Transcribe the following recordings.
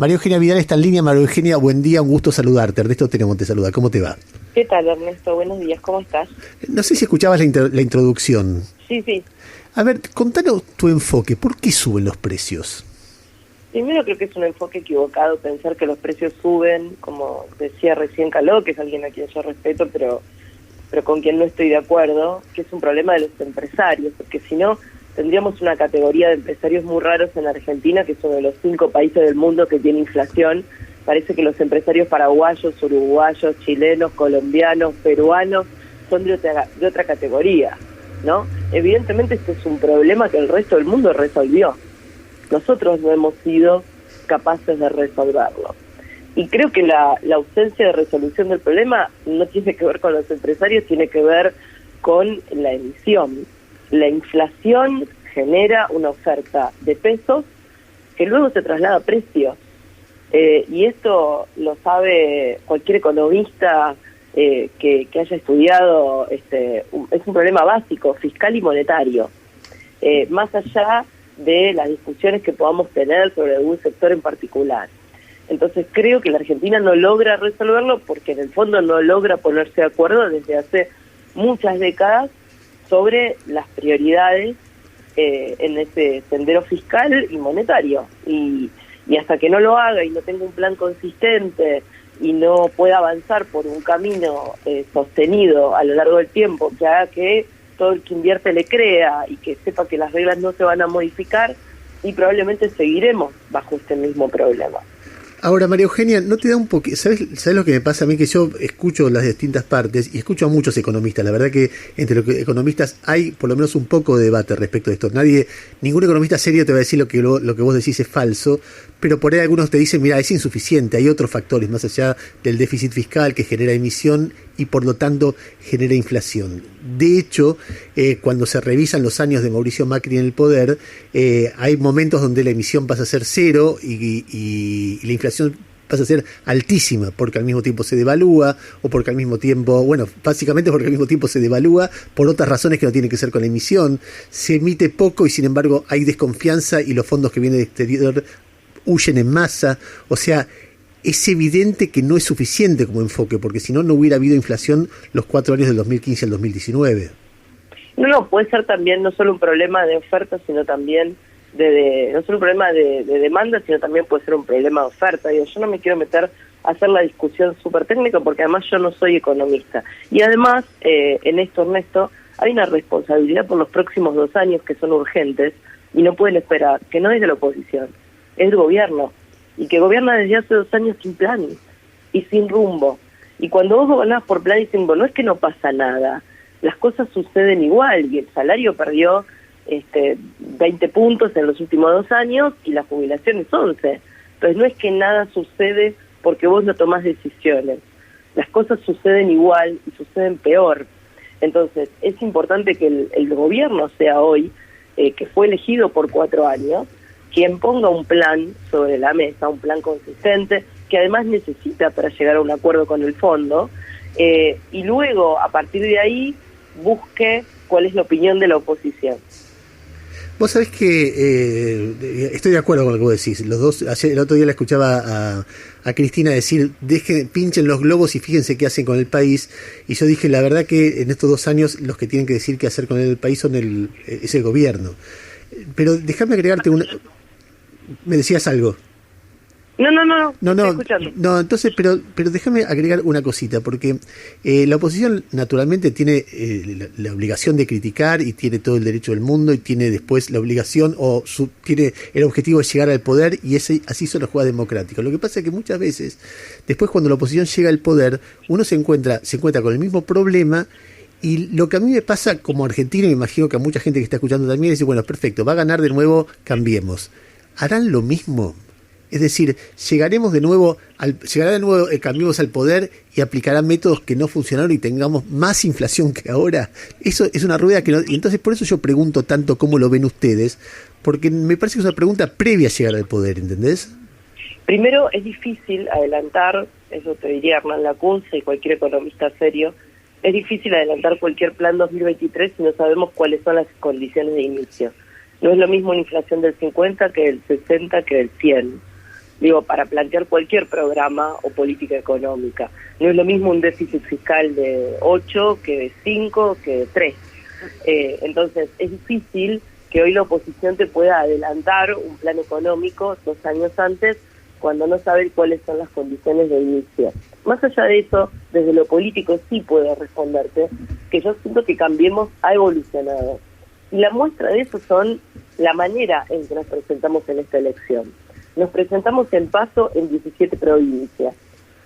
María Eugenia Vidal está en línea. María Eugenia, buen día, un gusto saludarte. Ernesto Tenemos te saluda, ¿cómo te va? ¿Qué tal, Ernesto? Buenos días, ¿cómo estás? No sé si escuchabas la introducción. Sí. A ver, contanos tu enfoque, ¿por qué suben los precios? Primero creo que es un enfoque equivocado pensar que los precios suben, como decía recién Caló, que es alguien a quien yo respeto, pero con quien no estoy de acuerdo, que es un problema de los empresarios, porque si no, tendríamos una categoría de empresarios muy raros en Argentina, que es uno de los 5 países del mundo que tiene inflación. Parece que los empresarios paraguayos, uruguayos, chilenos, colombianos, peruanos son de otra categoría, ¿no? Evidentemente este es un problema que el resto del mundo resolvió. Nosotros no hemos sido capaces de resolverlo. Y creo que la ausencia de resolución del problema no tiene que ver con los empresarios, tiene que ver con la emisión. La inflación genera una oferta de pesos que luego se traslada a precios. Y esto lo sabe cualquier economista que haya estudiado, es un problema básico, fiscal y monetario. Más allá de las discusiones que podamos tener sobre algún sector en particular. Entonces creo que la Argentina no logra resolverlo porque en el fondo no logra ponerse de acuerdo desde hace muchas décadas sobre las prioridades en ese sendero fiscal y monetario. Y hasta que no lo haga y no tenga un plan consistente y no pueda avanzar por un camino sostenido a lo largo del tiempo que haga que todo el que invierte le crea y que sepa que las reglas no se van a modificar, y probablemente seguiremos bajo este mismo problema. Ahora, María Eugenia, ¿no te da un poquito? ¿Sabes lo que me pasa a mí? Que yo escucho las distintas partes y escucho a muchos economistas. La verdad que entre los economistas hay por lo menos un poco de debate respecto a esto. Ningún economista serio te va a decir lo que vos decís es falso, pero por ahí algunos te dicen, mira, es insuficiente, hay otros factores más allá del déficit fiscal que genera emisión y por lo tanto genera inflación. De hecho, cuando se revisan los años de Mauricio Macri en el poder, hay momentos donde la emisión pasa a ser cero y la inflación pasa a ser altísima, porque al mismo tiempo se devalúa, o porque al mismo tiempo, básicamente porque al mismo tiempo se devalúa por otras razones que no tienen que ser con la emisión. Se emite poco y sin embargo hay desconfianza y los fondos que vienen del exterior huyen en masa. O sea, es evidente que no es suficiente como enfoque, porque si no, no hubiera habido inflación los 4 años del 2015 al 2019. No, puede ser también no solo un problema de oferta, sino también no solo un problema de demanda, sino también puede ser un problema de oferta. Yo no me quiero meter a hacer la discusión súper técnica, porque además yo no soy economista. Y además, en esto, Ernesto, hay una responsabilidad por los próximos 2 años que son urgentes y no pueden esperar, que no es de la oposición, es del gobierno. Y que gobierna desde hace 2 años sin plan y sin rumbo. Y cuando vos gobernás por plan y sin rumbo, no es que no pasa nada, las cosas suceden igual, y el salario perdió 20 puntos en los últimos 2 años y la jubilación es 11. Entonces no es que nada sucede porque vos no tomás decisiones, las cosas suceden igual y suceden peor. Entonces es importante que el gobierno sea hoy, que fue elegido por 4 años, quien ponga un plan sobre la mesa, un plan consistente, que además necesita para llegar a un acuerdo con el fondo, y luego, a partir de ahí, busque cuál es la opinión de la oposición. Vos sabés que estoy de acuerdo con lo que vos decís. Los dos, el otro día la escuchaba a Cristina decir, pinchen los globos y fíjense qué hacen con el país. Y yo dije, la verdad que en estos 2 años los que tienen que decir qué hacer con el país es el gobierno. Pero déjame agregarte una... ¿Me decías algo? No, estoy escuchando. No, entonces, pero déjame agregar una cosita, porque la oposición naturalmente tiene la obligación de criticar y tiene todo el derecho del mundo y tiene después la obligación tiene el objetivo de llegar al poder, y así son los juegos democráticos. Lo que pasa es que muchas veces, después cuando la oposición llega al poder, uno se encuentra con el mismo problema. Y lo que a mí me pasa como argentino, y me imagino que a mucha gente que está escuchando también, es decir, bueno, perfecto, va a ganar de nuevo Cambiemos. ¿Harán lo mismo? Es decir, llegará de nuevo Cambiemos al poder y aplicará métodos que no funcionaron y tengamos más inflación que ahora. Eso es una rueda que no... Y entonces por eso yo pregunto tanto cómo lo ven ustedes, porque me parece que es una pregunta previa a llegar al poder, ¿entendés? Primero, es difícil adelantar, eso te diría Hernán Lacunza y cualquier economista serio, es difícil adelantar cualquier plan 2023 si no sabemos cuáles son las condiciones de inicio. No es lo mismo una inflación del 50 que del 60 que del 100. digo, para plantear cualquier programa o política económica. No es lo mismo un déficit fiscal de 8 que de 5 que de 3. Entonces es difícil que hoy la oposición te pueda adelantar un plan económico 2 años antes cuando no sabe cuáles son las condiciones de inicio. Más allá de eso, desde lo político sí puedo responderte que yo siento que Cambiemos ha evolucionado. Y la muestra de eso son la manera en que nos presentamos en esta elección. Nos presentamos en Paso en 17 provincias.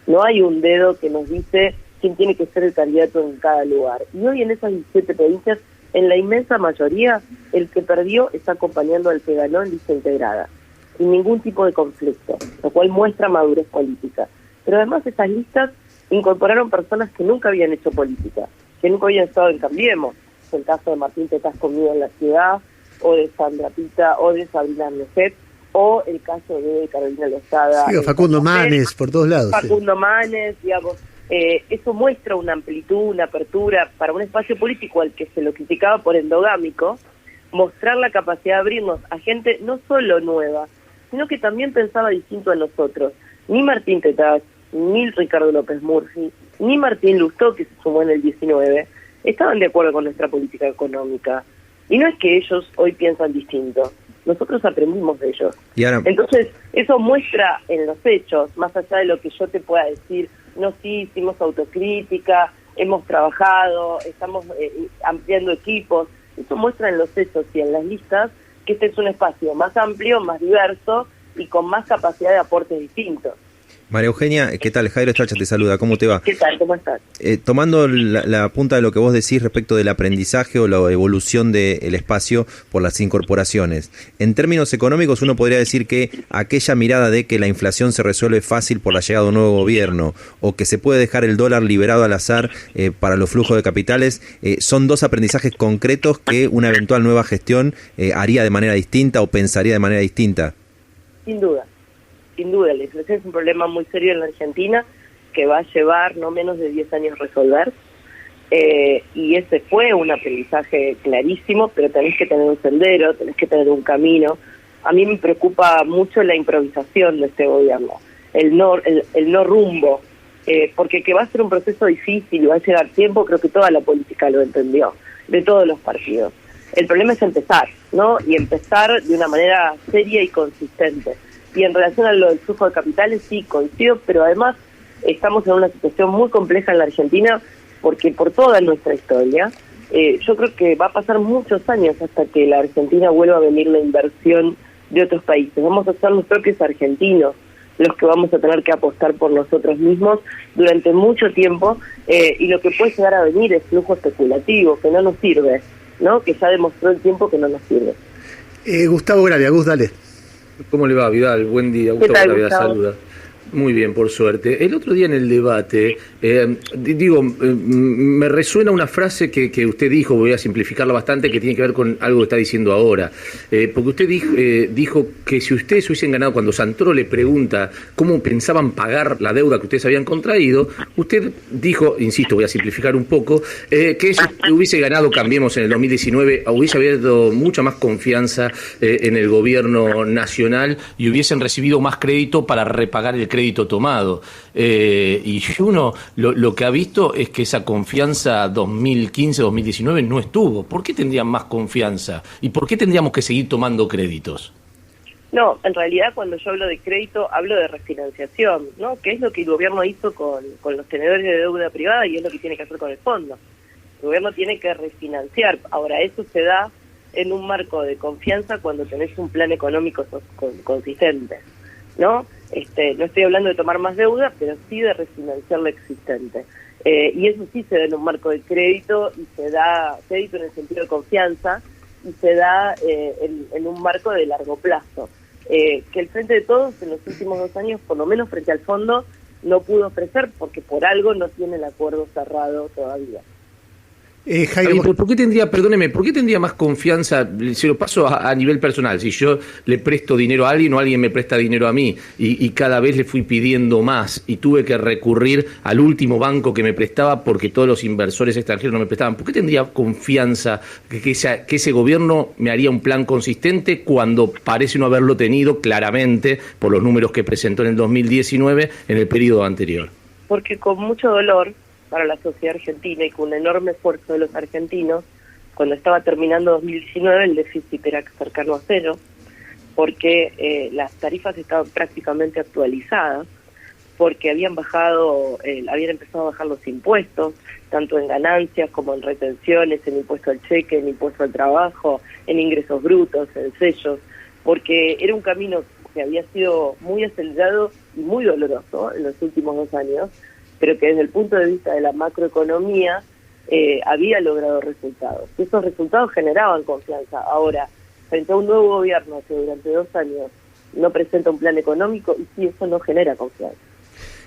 No hay un dedo que nos dice quién tiene que ser el candidato en cada lugar. Y hoy en esas 17 provincias, en la inmensa mayoría, el que perdió está acompañando al que ganó en lista integrada, sin ningún tipo de conflicto, lo cual muestra madurez política. Pero además esas listas incorporaron personas que nunca habían hecho política, que nunca habían estado en Cambiemos. Es el caso de Martín Tetaz conmigo en la ciudad, o de Sandra Pita, o de Sabrina Neset, o el caso de Carolina Lozada. Sí, o Facundo Manes, por todos lados. Facundo Manes, digamos. Eso muestra una amplitud, una apertura para un espacio político al que se lo criticaba por endogámico, mostrar la capacidad de abrirnos a gente no solo nueva, sino que también pensaba distinto a nosotros. Ni Martín Tetaz, ni Ricardo López Murphy, ni Martín Lustó, que se sumó en el 19, estaban de acuerdo con nuestra política económica. Y no es que ellos hoy piensan distinto, nosotros aprendimos de ellos. Y ahora... Entonces, eso muestra en los hechos, más allá de lo que yo te pueda decir, no, sí, hicimos autocrítica, hemos trabajado, estamos ampliando equipos, eso muestra en los hechos y en las listas que este es un espacio más amplio, más diverso y con más capacidad de aportes distintos. María Eugenia, ¿qué tal? Jairo Estracha te saluda, ¿cómo te va? ¿Qué tal? ¿Cómo estás? Tomando la punta de lo que vos decís respecto del aprendizaje o la evolución del espacio por las incorporaciones. En términos económicos uno podría decir que aquella mirada de que la inflación se resuelve fácil por la llegada de un nuevo gobierno o que se puede dejar el dólar liberado al azar para los flujos de capitales, son dos aprendizajes concretos que una eventual nueva gestión haría de manera distinta o pensaría de manera distinta. Sin duda. Sin duda, la inflación es un problema muy serio en la Argentina que va a llevar no menos de 10 años resolver. Y ese fue un aprendizaje clarísimo, pero tenés que tener un sendero, tenés que tener un camino. A mí me preocupa mucho la improvisación de este gobierno, el no rumbo, porque que va a ser un proceso difícil y va a llevar tiempo, creo que toda la política lo entendió, de todos los partidos. El problema es empezar, ¿no? Y empezar de una manera seria y consistente. Y en relación a lo del flujo de capitales, sí, coincido, pero además estamos en una situación muy compleja en la Argentina, porque por toda nuestra historia, yo creo que va a pasar muchos años hasta que la Argentina vuelva a venir la inversión de otros países. Vamos a ser los propios argentinos los que vamos a tener que apostar por nosotros mismos durante mucho tiempo, y lo que puede llegar a venir es flujo especulativo, que no nos sirve, ¿no? Que ya demostró el tiempo que no nos sirve. Gustavo Gravia, Gus, dale. ¿Cómo le va, Vidal? Buen día, Gustavo Gravia saluda. Muy bien, por suerte. El otro día en el debate, me resuena una frase que usted dijo, voy a simplificarla bastante, que tiene que ver con algo que está diciendo ahora. Porque usted dijo que si ustedes hubiesen ganado, cuando Santoro le pregunta cómo pensaban pagar la deuda que ustedes habían contraído, usted dijo, insisto, voy a simplificar un poco, que si hubiese ganado Cambiemos en el 2019, hubiese habido mucha más confianza en el gobierno nacional y hubiesen recibido más crédito para repagar el crédito tomado. Y uno lo que ha visto es que esa confianza 2015-2019 no estuvo. ¿Por qué tendrían más confianza? ¿Y por qué tendríamos que seguir tomando créditos? No, en realidad cuando yo hablo de crédito hablo de refinanciación, ¿no? Que es lo que el gobierno hizo con los tenedores de deuda privada y es lo que tiene que hacer con el fondo. El gobierno tiene que refinanciar. Ahora, eso se da en un marco de confianza cuando tenés un plan económico consistente, ¿no? No estoy hablando de tomar más deuda, pero sí de refinanciar lo existente. Y eso sí se da en un marco de crédito, y se da crédito en el sentido de confianza, y se da en un marco de largo plazo. Que el Frente de Todos en los últimos 2 años, por lo menos frente al fondo, no pudo ofrecer, porque por algo no tiene el acuerdo cerrado todavía. Jairo, ¿Por qué tendría, perdóneme, por qué tendría más confianza? Se lo paso a nivel personal. Si yo le presto dinero a alguien o alguien me presta dinero a mí y cada vez le fui pidiendo más y tuve que recurrir al último banco que me prestaba porque todos los inversores extranjeros no me prestaban, ¿por qué tendría confianza que ese gobierno me haría un plan consistente cuando parece no haberlo tenido claramente por los números que presentó en el 2019 en el periodo anterior? Porque con mucho dolor para la sociedad argentina y con un enorme esfuerzo de los argentinos, cuando estaba terminando 2019 el déficit era cercano a cero, porque las tarifas estaban prácticamente actualizadas, porque habían empezado a bajar los impuestos, tanto en ganancias como en retenciones, en impuesto al cheque, en impuesto al trabajo, en ingresos brutos, en sellos, porque era un camino que había sido muy acelerado y muy doloroso en los últimos 2 años, pero que desde el punto de vista de la macroeconomía había logrado resultados. Y esos resultados generaban confianza. Ahora, frente a un nuevo gobierno que durante 2 años no presenta un plan económico, y sí, eso no genera confianza.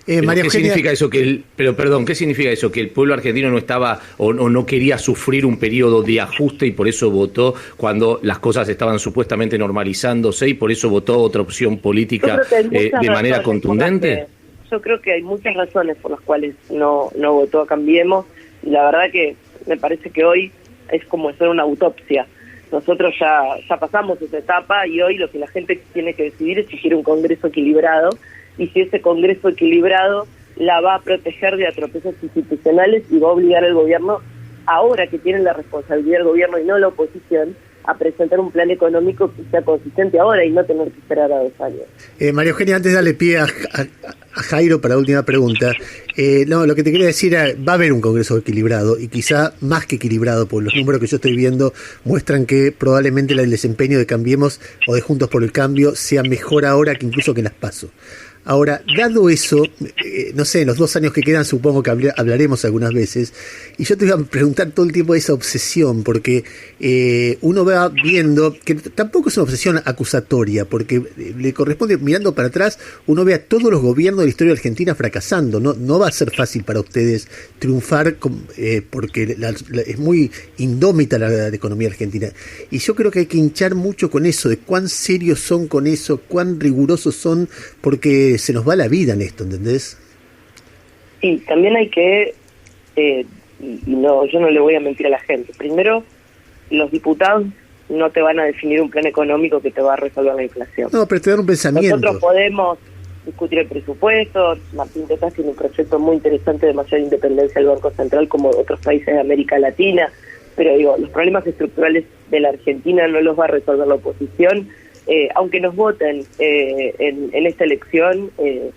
¿Qué significa eso? ¿Qué significa eso? ¿Que el pueblo argentino no estaba o no quería sufrir un periodo de ajuste y por eso votó cuando las cosas estaban supuestamente normalizándose y por eso votó otra opción política de manera contundente? Yo creo que hay muchas razones por las cuales no votó a Cambiemos, y la verdad que me parece que hoy es como hacer una autopsia. Nosotros ya pasamos esa etapa y hoy lo que la gente tiene que decidir es si quiere un Congreso equilibrado, y si ese Congreso equilibrado la va a proteger de atropellos institucionales y va a obligar al gobierno, ahora que tiene la responsabilidad del gobierno y no la oposición, a presentar un plan económico que sea consistente ahora y no tener que esperar a 2 años. María Eugenia, antes de darle pie a Jairo para la última pregunta, lo que te quería decir era, va a haber un Congreso equilibrado y quizá más que equilibrado, porque los números que yo estoy viendo muestran que probablemente el desempeño de Cambiemos o de Juntos por el Cambio sea mejor ahora que incluso que en las PASO. Ahora, dado eso, no sé, en los 2 años que quedan supongo que hablaremos algunas veces, y yo te voy a preguntar todo el tiempo de esa obsesión, porque uno va viendo que tampoco es una obsesión acusatoria, porque le corresponde, mirando para atrás, uno ve a todos los gobiernos de la historia de Argentina fracasando. No va a ser fácil para ustedes triunfar porque es muy indómita la economía argentina. Y yo creo que hay que hinchar mucho con eso, de cuán serios son con eso, cuán rigurosos son, porque se nos va la vida en esto, ¿entendés? Sí, también hay que, yo no le voy a mentir a la gente. Primero, los diputados no te van a definir un plan económico que te va a resolver la inflación. No, pero te dan un pensamiento. Nosotros podemos discutir el presupuesto. Martín Tezas tiene un proyecto muy interesante de mayor independencia del Banco Central como otros países de América Latina, pero digo, los problemas estructurales de la Argentina no los va a resolver la oposición. Aunque nos voten en esta elección,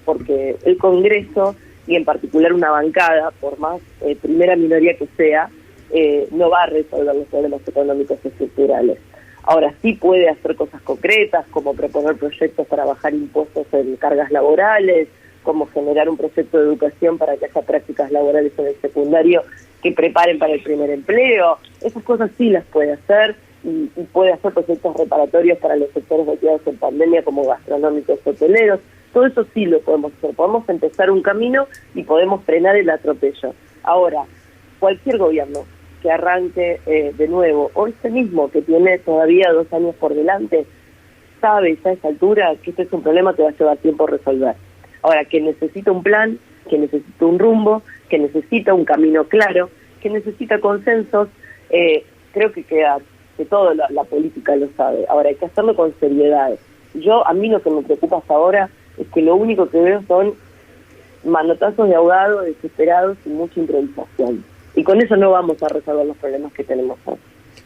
porque el Congreso, y en particular una bancada, por más primera minoría que sea, no va a resolver los problemas económicos estructurales. Ahora sí puede hacer cosas concretas, como proponer proyectos para bajar impuestos en cargas laborales, como generar un proyecto de educación para que haya prácticas laborales en el secundario que preparen para el primer empleo. Esas cosas sí las puede hacer. Y puede hacer proyectos reparatorios para los sectores golpeados en pandemia como gastronómicos, hoteleros. Todo eso sí lo podemos hacer. Podemos empezar un camino y podemos frenar el atropello. Ahora, cualquier gobierno que arranque de nuevo, o este mismo que tiene todavía 2 años por delante, sabe ya a esa altura que este es un problema que va a llevar tiempo a resolver. Ahora, que necesita un plan, que necesita un rumbo, que necesita un camino claro, que necesita consensos, creo que toda la política lo sabe. Ahora hay que hacerlo con seriedad. A mí lo que me preocupa hasta ahora es que lo único que veo son manotazos de ahogado, desesperados y mucha improvisación. Y con eso no vamos a resolver los problemas que tenemos hoy.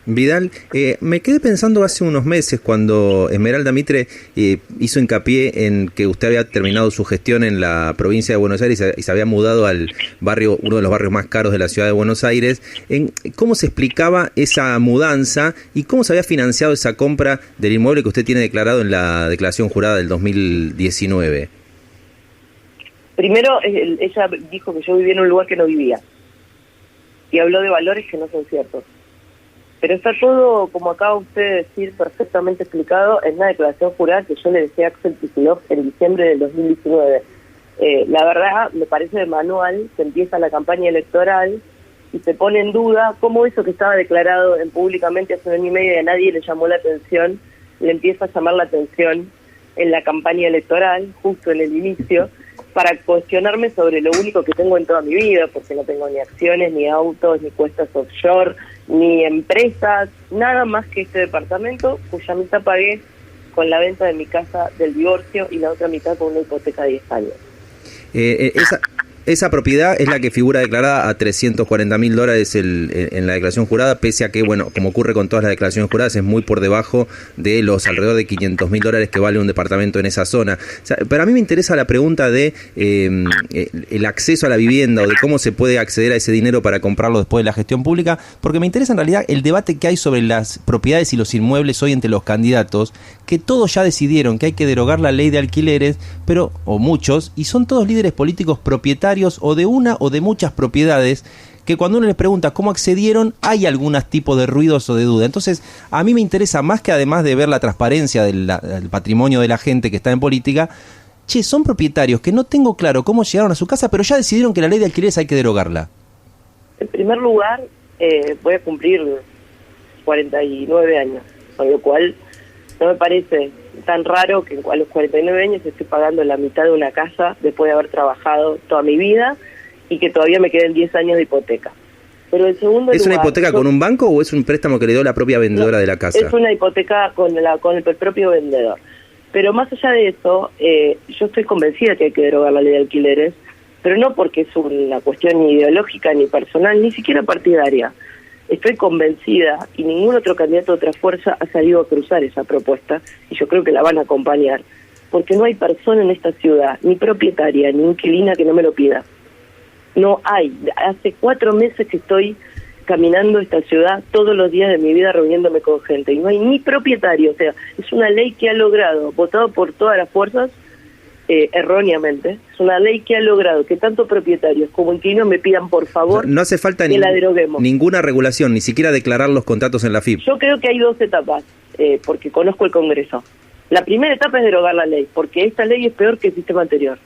Vidal, me quedé pensando hace unos meses cuando Esmeralda Mitre hizo hincapié en que usted había terminado su gestión en la provincia de Buenos Aires y se había mudado al barrio, uno de los barrios más caros de la ciudad de Buenos Aires. ¿Cómo se explicaba esa mudanza y cómo se había financiado esa compra del inmueble que usted tiene declarado en la declaración jurada del 2019? Primero, ella dijo que yo vivía en un lugar que no vivía y habló de valores que no son ciertos. Pero está todo, como acaba usted de decir, perfectamente explicado en una declaración jurada que yo le dejé a Axel Kicillof en diciembre del 2019. La verdad, me parece de manual que empieza la campaña electoral y se pone en duda cómo eso que estaba declarado públicamente hace 1 año y medio y a nadie le llamó la atención, le empieza a llamar la atención en la campaña electoral, justo en el inicio, para cuestionarme sobre lo único que tengo en toda mi vida, porque no tengo ni acciones, ni autos, ni cuestas offshore, ni empresas, nada más que este departamento, cuya mitad pagué con la venta de mi casa del divorcio y la otra mitad con una hipoteca de 10 años. Esa propiedad es la que figura declarada a $340.000 en la declaración jurada, pese a que, bueno, como ocurre con todas las declaraciones juradas, es muy por debajo de los alrededor de $500.000 que vale un departamento en esa zona. O sea, pero a mí me interesa la pregunta de el acceso a la vivienda o de cómo se puede acceder a ese dinero para comprarlo después de la gestión pública, porque me interesa en realidad el debate que hay sobre las propiedades y los inmuebles hoy entre los candidatos, que todos ya decidieron que hay que derogar la ley de alquileres, pero, o muchos, y son todos líderes políticos propietarios o de una o de muchas propiedades que cuando uno les pregunta cómo accedieron hay algún tipo de ruidos o de duda. Entonces a mí me interesa más que además de ver la transparencia del patrimonio de la gente que está en política, son propietarios que no tengo claro cómo llegaron a su casa, pero ya decidieron que la ley de alquileres hay que derogarla. En primer lugar, voy a cumplir 49 años, con lo cual no me parece tan raro que a los 49 años estoy pagando la mitad de una casa después de haber trabajado toda mi vida y que todavía me queden 10 años de hipoteca. Pero en segundo ¿Es lugar, una hipoteca con un banco o es un préstamo que le dio la propia vendedora de la casa? Es una hipoteca con el propio vendedor. Pero más allá de eso, yo estoy convencida que hay que derogar la ley de alquileres, pero no porque es una cuestión ni ideológica, ni personal, ni siquiera partidaria. Estoy convencida, y ningún otro candidato de otra fuerza ha salido a cruzar esa propuesta, y yo creo que la van a acompañar, porque no hay persona en esta ciudad, ni propietaria, ni inquilina que no me lo pida. No hay. Hace 4 meses que estoy caminando esta ciudad todos los días de mi vida reuniéndome con gente, y no hay ni propietario. O sea, es una ley que ha logrado, votado por todas las fuerzas, erróneamente, es una ley que ha logrado que tanto propietarios como inquilinos me pidan por favor no hace falta que la deroguemos. Ninguna regulación, ni siquiera declarar los contratos en la FIP. Yo creo que hay 2 etapas, porque conozco el Congreso. La primera etapa es derogar la ley, porque esta ley es peor que el sistema anterior.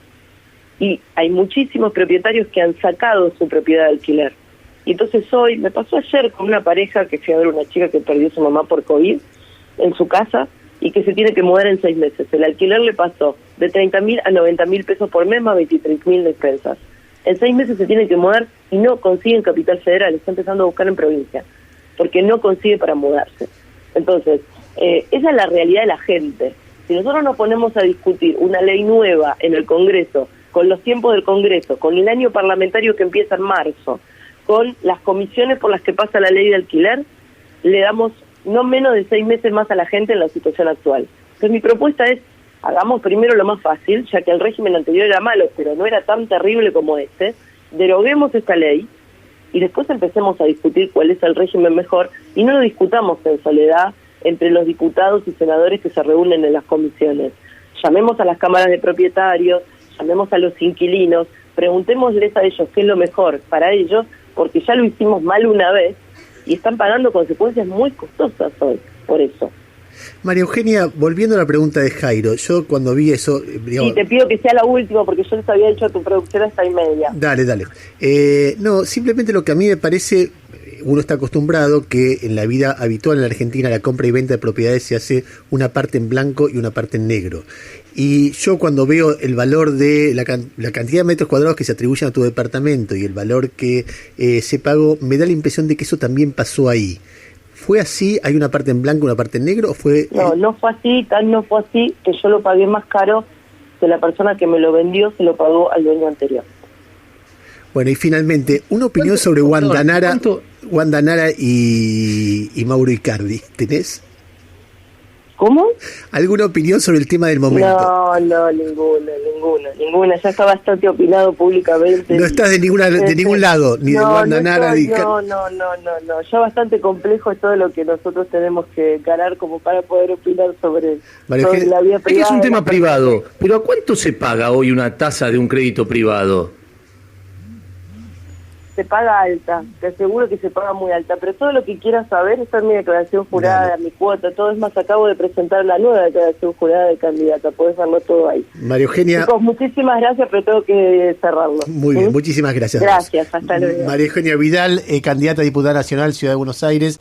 Y hay muchísimos propietarios que han sacado su propiedad de alquiler. Y entonces hoy, me pasó ayer con una pareja que fui a ver una chica que perdió a su mamá por COVID en su casa, y que se tiene que mudar en 6 meses. El alquiler le pasó de 30.000 a 90.000 pesos por mes más 23.000 de expensas. En 6 meses se tiene que mudar y no consigue en Capital Federal, está empezando a buscar en provincia, porque no consigue para mudarse. Entonces, esa es la realidad de la gente. Si nosotros nos ponemos a discutir una ley nueva en el Congreso, con los tiempos del Congreso, con el año parlamentario que empieza en marzo, con las comisiones por las que pasa la ley de alquiler, le damos no menos de 6 meses más a la gente en la situación actual. Entonces mi propuesta es, hagamos primero lo más fácil, ya que el régimen anterior era malo, pero no era tan terrible como este, deroguemos esta ley y después empecemos a discutir cuál es el régimen mejor y no lo discutamos en soledad entre los diputados y senadores que se reúnen en las comisiones. Llamemos a las cámaras de propietarios, llamemos a los inquilinos, preguntémosles a ellos qué es lo mejor para ellos, porque ya lo hicimos mal una vez y están pagando consecuencias muy costosas hoy, por eso. María Eugenia, volviendo a la pregunta de Jairo, yo cuando vi eso... Y te pido que sea la última, porque yo les había dicho a tu productora hasta y media. Dale. No, simplemente lo que a mí me parece, uno está acostumbrado que en la vida habitual en la Argentina la compra y venta de propiedades se hace una parte en blanco y una parte en negro. Y yo cuando veo el valor de la cantidad de metros cuadrados que se atribuyen a tu departamento y el valor que se pagó, me da la impresión de que eso también pasó ahí. ¿Fue así? ¿Hay una parte en blanco y una parte en negro? ¿O fue...? No fue así, no fue así, que yo lo pagué más caro que la persona que me lo vendió se lo pagó al dueño anterior. Bueno, y finalmente, una opinión sobre Wanda Nara y Mauro Icardi, ¿tenés? ¿Cómo? ¿Alguna opinión sobre el tema del momento? No, ninguna. Ya está bastante opinado públicamente. No estás de ningún lado, ni de Wanda Nara, ni... No. Ya bastante complejo es todo lo que nosotros tenemos que ganar como para poder opinar sobre la vida privada. Es que es un tema privado, pero ¿a cuánto se paga hoy una tasa de un crédito privado? se paga alta, te aseguro que se paga muy alta, pero todo lo que quieras saber está en mi declaración jurada, mi cuota, todo. Es más, acabo de presentar la nueva declaración jurada de candidata, podés verlo todo ahí. María Eugenia. Chicos, muchísimas gracias, pero tengo que cerrarlo. Muy bien, muchísimas gracias. Gracias, hasta luego. María Eugenia Vidal, candidata a diputada nacional, Ciudad de Buenos Aires.